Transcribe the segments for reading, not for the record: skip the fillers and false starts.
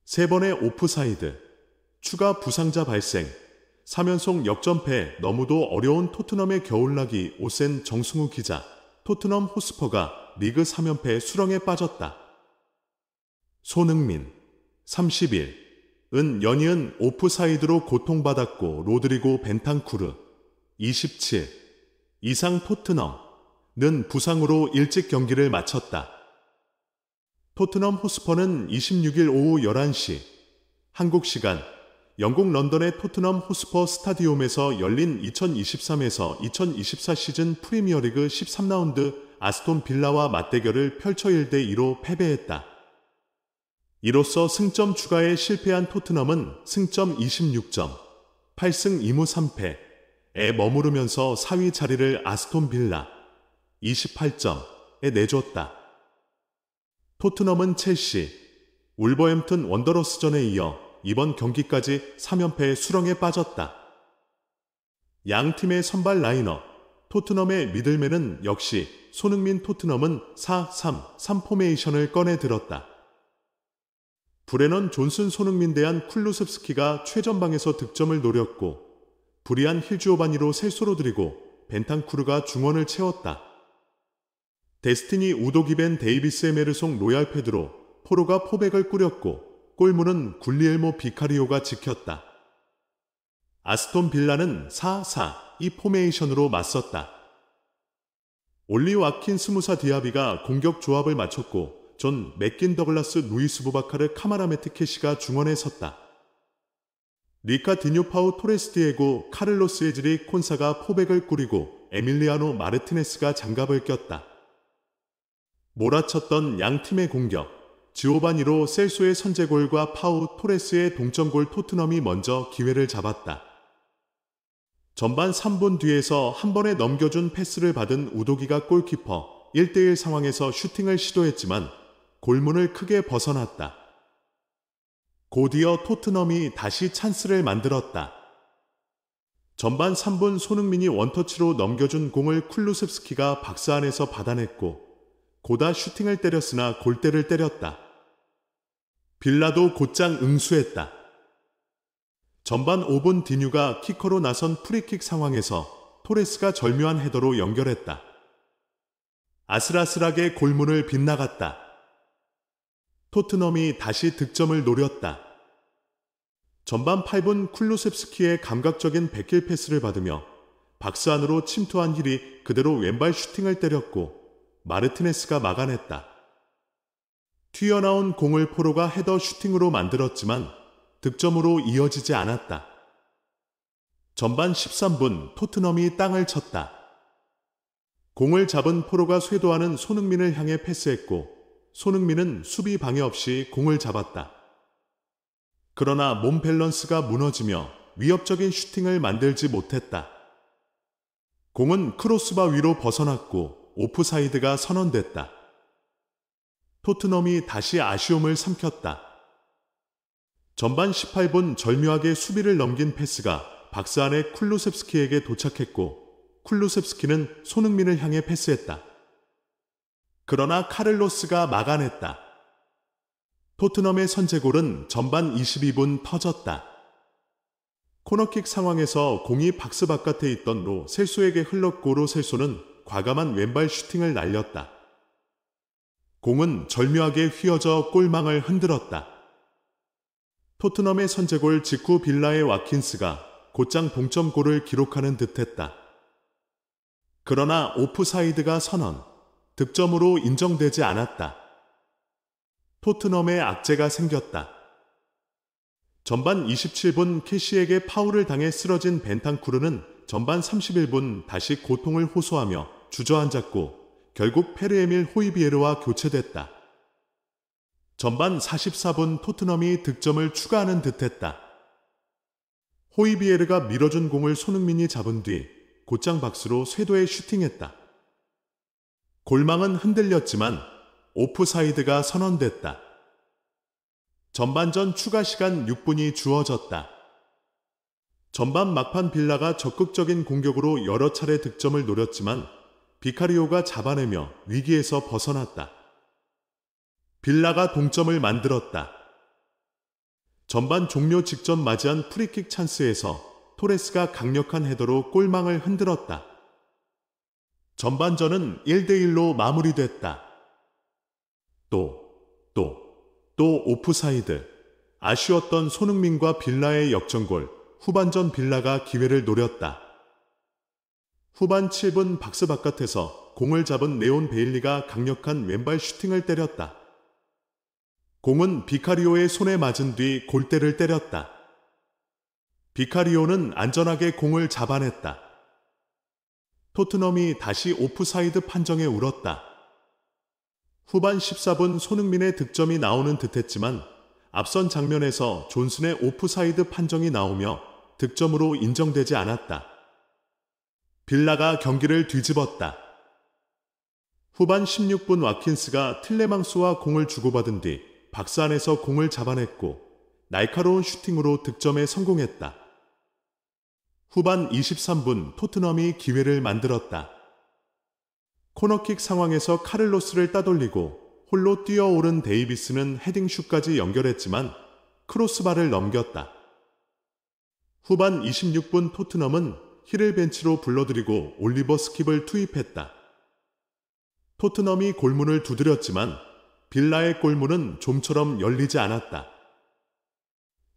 3번의 오프사이드, 추가 부상자 발생, 3연속 역전패 너무도 어려운 토트넘의 겨울나기 오센 정승우 기자, 토트넘 호스퍼가 리그 3연패 수렁에 빠졌다. 손흥민, 30일, 연이은 오프사이드로 고통받았고 로드리고 벤탄쿠르, 27, 이상 토트넘은 부상으로 일찍 경기를 마쳤다. 토트넘 호스퍼는 26일 오후 11시, 한국 시간, 영국 런던의 토트넘 호스퍼 스타디움에서 열린 2023에서 2024 시즌 프리미어리그 13라운드 아스톤 빌라와 맞대결을 펼쳐 1대2로 패배했다. 이로써 승점 추가에 실패한 토트넘은 승점 26점, 8승 2무 3패에 머무르면서 4위 자리를 아스톤 빌라 28점에 내줬다. 토트넘은 첼시, 울버햄튼 원더러스전에 이어 이번 경기까지 3연패의 수렁에 빠졌다. 양 팀의 선발 라인업, 토트넘의 미들맨은 역시 손흥민. 토트넘은 4-3-3 포메이션을 꺼내 들었다. 브레넌 존슨 손흥민 대한 쿨루셉스키가 최전방에서 득점을 노렸고 브리안 힐주오바니로 셀소로 드리고 벤탄쿠르가 중원을 채웠다. 데스티니 우도기벤 데이비스 에메르송 로얄 페드로 포로가 포백을 꾸렸고 골문은 굴리엘모 비카리오가 지켰다. 아스톤 빌라는 4-4-2 포메이션으로 맞섰다. 올리 와킨스 무사 디아비가 공격 조합을 맞췄고 존 맥긴 더글라스 루이스 부바카르 카마라메트 캐시가 중원에 섰다. 리카 디뇨파우 토레스 디에고 카를로스 에즈리 콘사가 포백을 꾸리고 에밀리아노 마르티네스가 장갑을 꼈다. 몰아쳤던 양 팀의 공격, 지오바니로 셀소의 선제골과 파우 토레스의 동점골. 토트넘이 먼저 기회를 잡았다. 전반 3분 뒤에서 한 번에 넘겨준 패스를 받은 우도기가 골키퍼 1대1 상황에서 슈팅을 시도했지만 골문을 크게 벗어났다. 곧이어 토트넘이 다시 찬스를 만들었다. 전반 3분 손흥민이 원터치로 넘겨준 공을 쿨루셉스키가 박스 안에서 받아냈고 고다 슈팅을 때렸으나 골대를 때렸다. 빌라도 곧장 응수했다. 전반 5분 디뉴가 키커로 나선 프리킥 상황에서 토레스가 절묘한 헤더로 연결했다. 아슬아슬하게 골문을 빗나갔다. 토트넘이 다시 득점을 노렸다. 전반 8분 쿨루셉스키의 감각적인 백힐 패스를 받으며 박스 안으로 침투한 힐이 그대로 왼발 슈팅을 때렸고 마르티네스가 막아냈다. 튀어나온 공을 포로가 헤더 슈팅으로 만들었지만 득점으로 이어지지 않았다. 전반 13분 토트넘이 땅을 쳤다. 공을 잡은 포로가 쇄도하는 손흥민을 향해 패스했고 손흥민은 수비 방해 없이 공을 잡았다. 그러나 몸 밸런스가 무너지며 위협적인 슈팅을 만들지 못했다. 공은 크로스바 위로 벗어났고 오프사이드가 선언됐다. 토트넘이 다시 아쉬움을 삼켰다. 전반 18분 절묘하게 수비를 넘긴 패스가 박스 안에 쿨루셉스키에게 도착했고 쿨루셉스키는 손흥민을 향해 패스했다. 그러나 카를로스가 막아냈다. 토트넘의 선제골은 전반 22분 터졌다. 코너킥 상황에서 공이 박스 바깥에 있던 로 셀소에게 흘렀고 로 셀소는 과감한 왼발 슈팅을 날렸다. 공은 절묘하게 휘어져 골망을 흔들었다. 토트넘의 선제골 직후 빌라의 와킨스가 곧장 동점골을 기록하는 듯했다. 그러나 오프사이드가 선언, 득점으로 인정되지 않았다. 토트넘의 악재가 생겼다. 전반 27분 캐시에게 파울을 당해 쓰러진 벤탄쿠르는 전반 31분 다시 고통을 호소하며 주저앉았고 결국 페르에밀 호이비에르와 교체됐다. 전반 44분 토트넘이 득점을 추가하는 듯했다. 호이비에르가 밀어준 공을 손흥민이 잡은 뒤 곧장 박스로 쇄도에 슈팅했다. 골망은 흔들렸지만 오프사이드가 선언됐다. 전반전 추가 시간 6분이 주어졌다. 전반 막판 빌라가 적극적인 공격으로 여러 차례 득점을 노렸지만 비카리오가 잡아내며 위기에서 벗어났다. 빌라가 동점을 만들었다. 전반 종료 직전 맞이한 프리킥 찬스에서 토레스가 강력한 헤더로 골망을 흔들었다. 전반전은 1대1로 마무리됐다. 또 오프사이드. 아쉬웠던 손흥민과 빌라의 역전골. 후반전 빌라가 기회를 노렸다. 후반 7분 박스 바깥에서 공을 잡은 레온 베일리가 강력한 왼발 슈팅을 때렸다. 공은 비카리오의 손에 맞은 뒤 골대를 때렸다. 비카리오는 안전하게 공을 잡아냈다. 토트넘이 다시 오프사이드 판정에 울었다. 후반 14분 손흥민의 득점이 나오는 듯했지만 앞선 장면에서 존슨의 오프사이드 판정이 나오며 득점으로 인정되지 않았다. 빌라가 경기를 뒤집었다. 후반 16분 와킨스가 틸레망스와 공을 주고받은 뒤 박스 안에서 공을 잡아냈고 날카로운 슈팅으로 득점에 성공했다. 후반 23분 토트넘이 기회를 만들었다. 코너킥 상황에서 카를로스를 따돌리고 홀로 뛰어오른 데이비스는 헤딩슛까지 연결했지만 크로스바를 넘겼다. 후반 26분 토트넘은 힐을 벤치로 불러들이고 올리버 스킵을 투입했다. 토트넘이 골문을 두드렸지만 빌라의 골문은 좀처럼 열리지 않았다.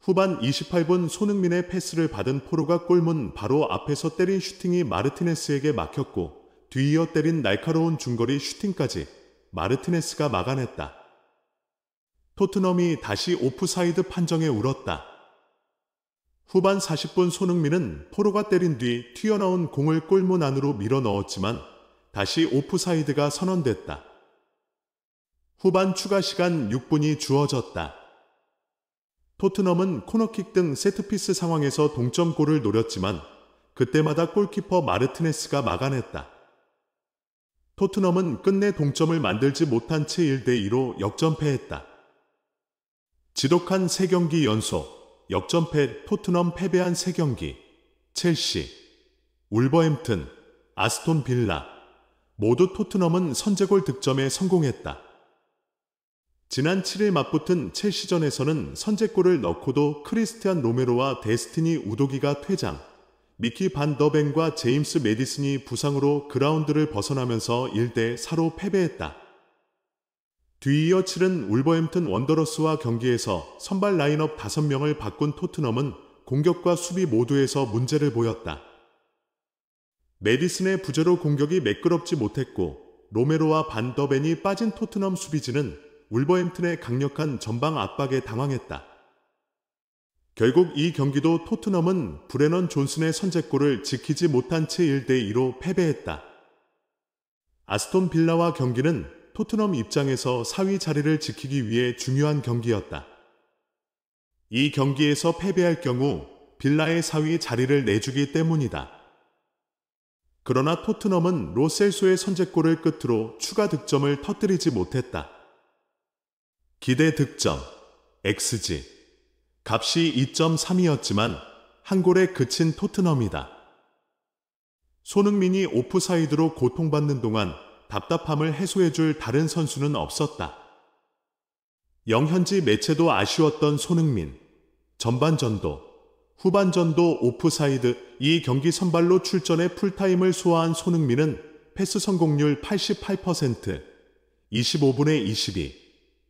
후반 28분 손흥민의 패스를 받은 포로가 골문 바로 앞에서 때린 슈팅이 마르티네스에게 막혔고 뒤이어 때린 날카로운 중거리 슈팅까지 마르티네스가 막아냈다. 토트넘이 다시 오프사이드 판정에 울었다. 후반 40분 손흥민은 포로가 때린 뒤 튀어나온 공을 골문 안으로 밀어 넣었지만 다시 오프사이드가 선언됐다. 후반 추가 시간 6분이 주어졌다. 토트넘은 코너킥 등 세트피스 상황에서 동점골을 노렸지만 그때마다 골키퍼 마르티네스가 막아냈다. 토트넘은 끝내 동점을 만들지 못한 채 1대2로 역전패했다. 지독한 3경기 연속 역전패. 토트넘 패배한 3경기 첼시, 울버햄튼, 아스톤 빌라 모두 토트넘은 선제골 득점에 성공했다. 지난 7일 맞붙은 첼시전에서는 선제골을 넣고도 크리스티안 로메로와 데스티니 우도기가 퇴장, 미키 반 더 벤과 제임스 메디슨이 부상으로 그라운드를 벗어나면서 1대4로 패배했다. 뒤이어 치른 울버햄튼 원더러스와 경기에서 선발 라인업 5명을 바꾼 토트넘은 공격과 수비 모두에서 문제를 보였다. 메디슨의 부재로 공격이 매끄럽지 못했고 로메로와 반 더 벤이 빠진 토트넘 수비진은 울버햄튼의 강력한 전방 압박에 당황했다. 결국 이 경기도 토트넘은 브레넌 존슨의 선제골을 지키지 못한 채 1대2로 패배했다. 아스톤 빌라와 경기는 토트넘 입장에서 4위 자리를 지키기 위해 중요한 경기였다. 이 경기에서 패배할 경우 빌라의 4위 자리를 내주기 때문이다. 그러나 토트넘은 로셀소의 선제골을 끝으로 추가 득점을 터뜨리지 못했다. 기대 득점, XG, 값이 2.3이었지만 한 골에 그친 토트넘이다. 손흥민이 오프사이드로 고통받는 동안 답답함을 해소해줄 다른 선수는 없었다. 영현지 매체도 아쉬웠던 손흥민, 전반전도, 후반전도 오프사이드. 이 경기 선발로 출전해 풀타임을 소화한 손흥민은 패스 성공률 88%, 25분의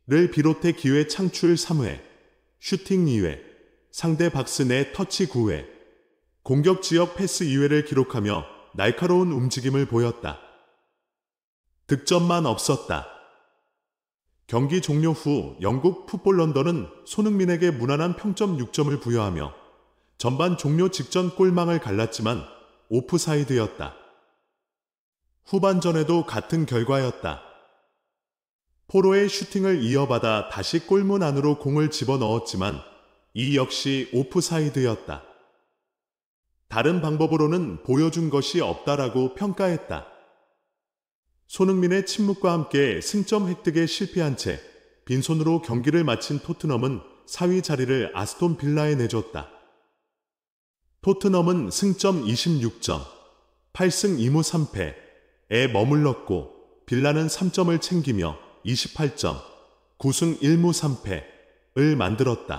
22를 비롯해 기회 창출 3회, 슈팅 2회, 상대 박스 내 터치 9회, 공격 지역 패스 2회를 기록하며 날카로운 움직임을 보였다. 득점만 없었다. 경기 종료 후 영국 풋볼 런던은 손흥민에게 무난한 평점 6점을 부여하며 전반 종료 직전 골망을 갈랐지만 오프사이드였다. 후반전에도 같은 결과였다. 포로의 슈팅을 이어받아 다시 골문 안으로 공을 집어넣었지만 이 역시 오프사이드였다. 다른 방법으로는 보여준 것이 없다라고 평가했다. 손흥민의 침묵과 함께 승점 획득에 실패한 채 빈손으로 경기를 마친 토트넘은 4위 자리를 아스톤 빌라에 내줬다. 토트넘은 승점 26점, 8승 2무 3패에 머물렀고 빌라는 3점을 챙기며 28점, 9승 1무 3패를 만들었다.